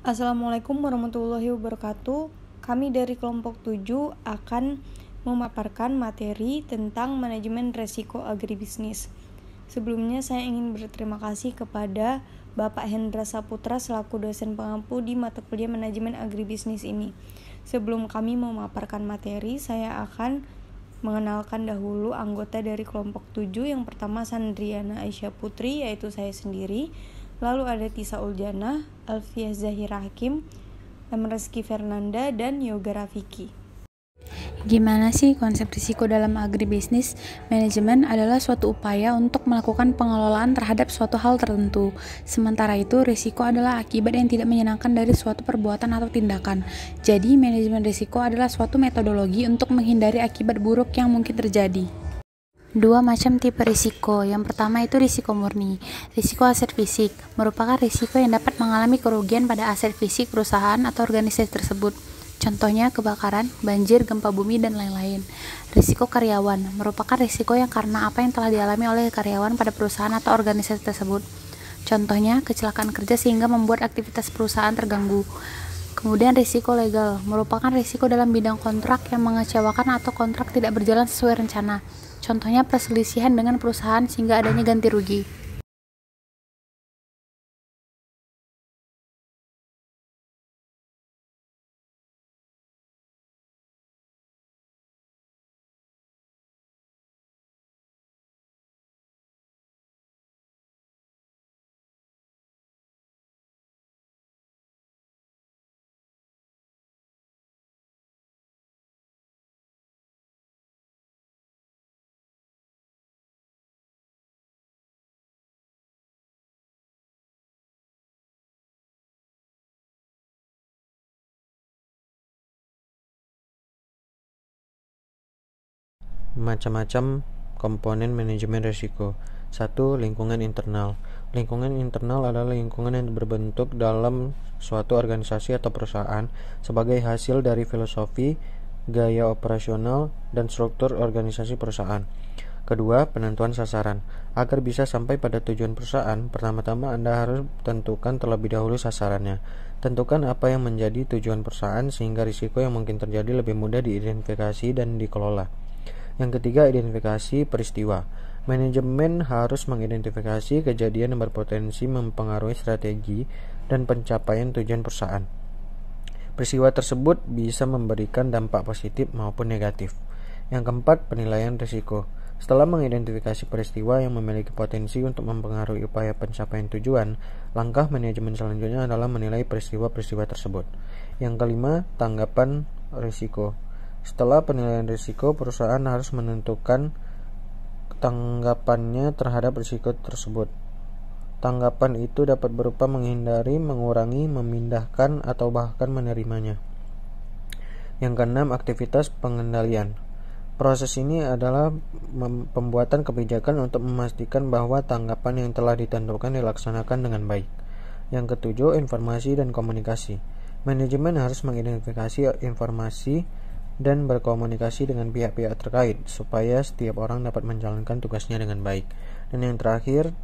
Assalamualaikum warahmatullahi wabarakatuh. Kami dari kelompok 7 akan memaparkan materi tentang manajemen resiko agribisnis. Sebelumnya saya ingin berterima kasih kepada Bapak Hendra Saputra selaku dosen pengampu di mata kuliah manajemen agribisnis ini. Sebelum kami memaparkan materi, saya akan mengenalkan dahulu anggota dari kelompok 7. Yang pertama Sandriana Aisyah Putri, yaitu saya sendiri. Lalu ada Tisa Uljana, Alfiah Zahira Hakim, Reski Fernanda, dan Yoga Rafiki. Gimana sih konsep risiko dalam agribisnis? Manajemen adalah suatu upaya untuk melakukan pengelolaan terhadap suatu hal tertentu. Sementara itu, risiko adalah akibat yang tidak menyenangkan dari suatu perbuatan atau tindakan. Jadi, manajemen risiko adalah suatu metodologi untuk menghindari akibat buruk yang mungkin terjadi. Dua macam tipe risiko. Yang pertama itu risiko murni. Risiko aset fisik merupakan risiko yang dapat mengalami kerugian pada aset fisik perusahaan atau organisasi tersebut. Contohnya kebakaran, banjir, gempa bumi, dan lain-lain. Risiko karyawan merupakan risiko yang karena apa yang telah dialami oleh karyawan pada perusahaan atau organisasi tersebut. Contohnya kecelakaan kerja sehingga membuat aktivitas perusahaan terganggu. Kemudian risiko legal merupakan risiko dalam bidang kontrak yang mengecewakan atau kontrak tidak berjalan sesuai rencana. Contohnya perselisihan dengan perusahaan sehingga adanya ganti rugi. Macam-macam komponen manajemen risiko. 1. Lingkungan internal. Lingkungan internal adalah lingkungan yang berbentuk dalam suatu organisasi atau perusahaan sebagai hasil dari filosofi, gaya operasional, dan struktur organisasi perusahaan. Kedua, penentuan sasaran. Agar bisa sampai pada tujuan perusahaan, pertama-tama Anda harus tentukan terlebih dahulu sasarannya. Tentukan apa yang menjadi tujuan perusahaan sehingga risiko yang mungkin terjadi lebih mudah diidentifikasi dan dikelola. Yang ketiga, identifikasi peristiwa. Manajemen harus mengidentifikasi kejadian yang berpotensi mempengaruhi strategi dan pencapaian tujuan perusahaan. Peristiwa tersebut bisa memberikan dampak positif maupun negatif. Yang keempat, penilaian risiko. Setelah mengidentifikasi peristiwa yang memiliki potensi untuk mempengaruhi upaya pencapaian tujuan, langkah manajemen selanjutnya adalah menilai peristiwa-peristiwa tersebut. Yang kelima, tanggapan risiko. Setelah penilaian risiko, perusahaan harus menentukan tanggapannya terhadap risiko tersebut. Tanggapan itu dapat berupa menghindari, mengurangi, memindahkan, atau bahkan menerimanya. Yang keenam, aktivitas pengendalian. Proses ini adalah pembuatan kebijakan untuk memastikan bahwa tanggapan yang telah ditentukan dilaksanakan dengan baik. Yang ketujuh, informasi dan komunikasi. Manajemen harus mengidentifikasi informasi dan berkomunikasi dengan pihak-pihak terkait supaya setiap orang dapat menjalankan tugasnya dengan baik. Dan yang terakhir,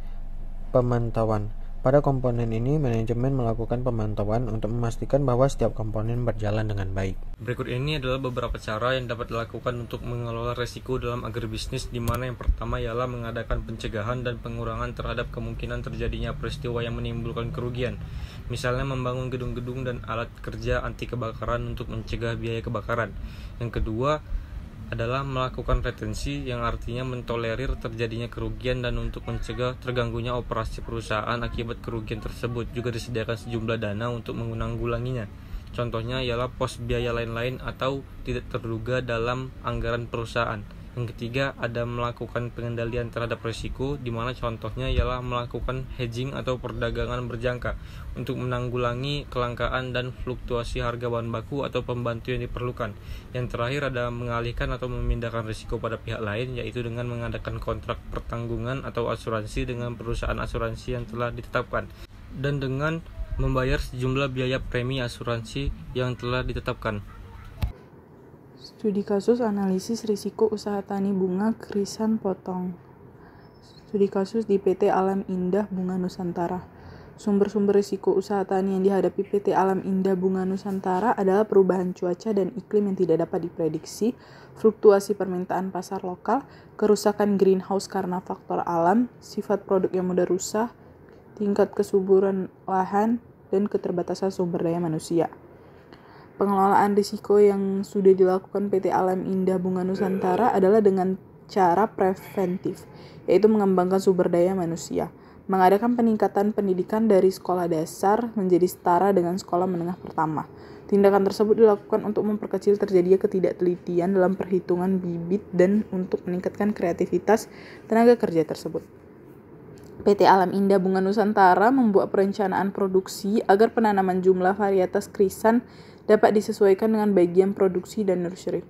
pemantauan. Pada komponen ini, manajemen melakukan pemantauan untuk memastikan bahwa setiap komponen berjalan dengan baik. Berikut ini adalah beberapa cara yang dapat dilakukan untuk mengelola risiko dalam agribisnis, di mana yang pertama ialah mengadakan pencegahan dan pengurangan terhadap kemungkinan terjadinya peristiwa yang menimbulkan kerugian. Misalnya membangun gedung-gedung dan alat kerja anti kebakaran untuk mencegah biaya kebakaran. Yang kedua adalah melakukan retensi, yang artinya mentolerir terjadinya kerugian, dan untuk mencegah terganggunya operasi perusahaan akibat kerugian tersebut juga disediakan sejumlah dana untuk menanggulanginya. Contohnya ialah pos biaya lain-lain atau tidak terduga dalam anggaran perusahaan. Yang ketiga ada melakukan pengendalian terhadap risiko, di mana contohnya ialah melakukan hedging atau perdagangan berjangka untuk menanggulangi kelangkaan dan fluktuasi harga bahan baku atau pembantu yang diperlukan. Yang terakhir ada mengalihkan atau memindahkan risiko pada pihak lain, yaitu dengan mengadakan kontrak pertanggungan atau asuransi dengan perusahaan asuransi yang telah ditetapkan, dan dengan membayar sejumlah biaya premi asuransi yang telah ditetapkan. Studi kasus analisis risiko usaha tani bunga Krisan Potong. Studi kasus di PT Alam Indah Bunga Nusantara. Sumber-sumber risiko usaha tani yang dihadapi PT Alam Indah Bunga Nusantara adalah perubahan cuaca dan iklim yang tidak dapat diprediksi, fluktuasi permintaan pasar lokal, kerusakan greenhouse karena faktor alam, sifat produk yang mudah rusak, tingkat kesuburan lahan, dan keterbatasan sumber daya manusia. Pengelolaan risiko yang sudah dilakukan PT Alam Indah Bunga Nusantara adalah dengan cara preventif, yaitu mengembangkan sumber daya manusia, mengadakan peningkatan pendidikan dari sekolah dasar menjadi setara dengan sekolah menengah pertama. Tindakan tersebut dilakukan untuk memperkecil terjadinya ketidaktelitian dalam perhitungan bibit dan untuk meningkatkan kreativitas tenaga kerja tersebut. PT Alam Indah Bunga Nusantara membuat perencanaan produksi agar penanaman jumlah varietas krisan dapat disesuaikan dengan bagian produksi dan nursery.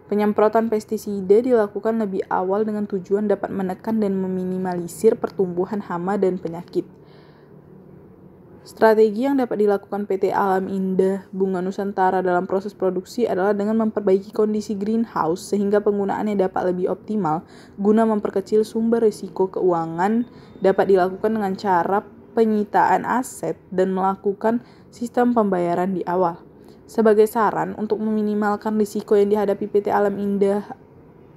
Penyemprotan pestisida dilakukan lebih awal dengan tujuan dapat menekan dan meminimalisir pertumbuhan hama dan penyakit. Strategi yang dapat dilakukan PT Alam Indah Bunga Nusantara dalam proses produksi adalah dengan memperbaiki kondisi greenhouse sehingga penggunaannya dapat lebih optimal guna memperkecil sumber risiko keuangan, dapat dilakukan dengan cara penyitaan aset dan melakukan sistem pembayaran di awal. Sebagai saran, untuk meminimalkan risiko yang dihadapi PT Alam Indah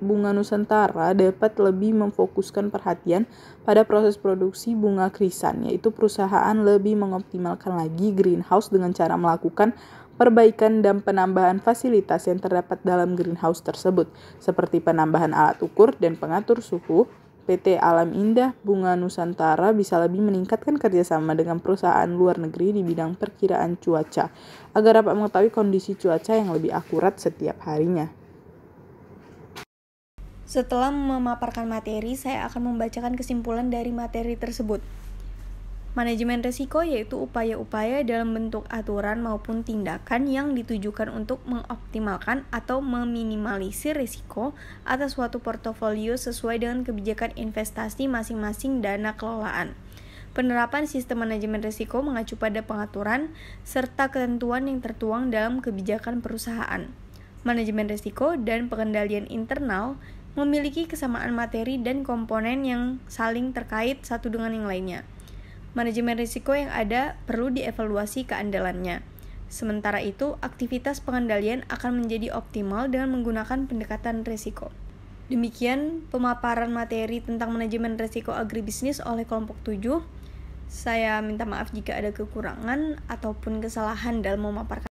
Bunga Nusantara dapat lebih memfokuskan perhatian pada proses produksi bunga krisan, yaitu perusahaan lebih mengoptimalkan lagi greenhouse dengan cara melakukan perbaikan dan penambahan fasilitas yang terdapat dalam greenhouse tersebut, seperti penambahan alat ukur dan pengatur suhu. PT Alam Indah Bunga Nusantara bisa lebih meningkatkan kerjasama dengan perusahaan luar negeri di bidang perkiraan cuaca, agar dapat mengetahui kondisi cuaca yang lebih akurat setiap harinya. Setelah memaparkan materi, saya akan membacakan kesimpulan dari materi tersebut. Manajemen risiko yaitu upaya-upaya dalam bentuk aturan maupun tindakan yang ditujukan untuk mengoptimalkan atau meminimalisir risiko atas suatu portofolio sesuai dengan kebijakan investasi masing-masing dana kelolaan. Penerapan sistem manajemen risiko mengacu pada pengaturan serta ketentuan yang tertuang dalam kebijakan perusahaan. Manajemen risiko dan pengendalian internal memiliki kesamaan materi dan komponen yang saling terkait satu dengan yang lainnya. Manajemen risiko yang ada perlu dievaluasi keandalannya. Sementara itu, aktivitas pengendalian akan menjadi optimal dengan menggunakan pendekatan risiko. Demikian pemaparan materi tentang manajemen risiko agribisnis oleh kelompok 7. Saya minta maaf jika ada kekurangan ataupun kesalahan dalam memaparkan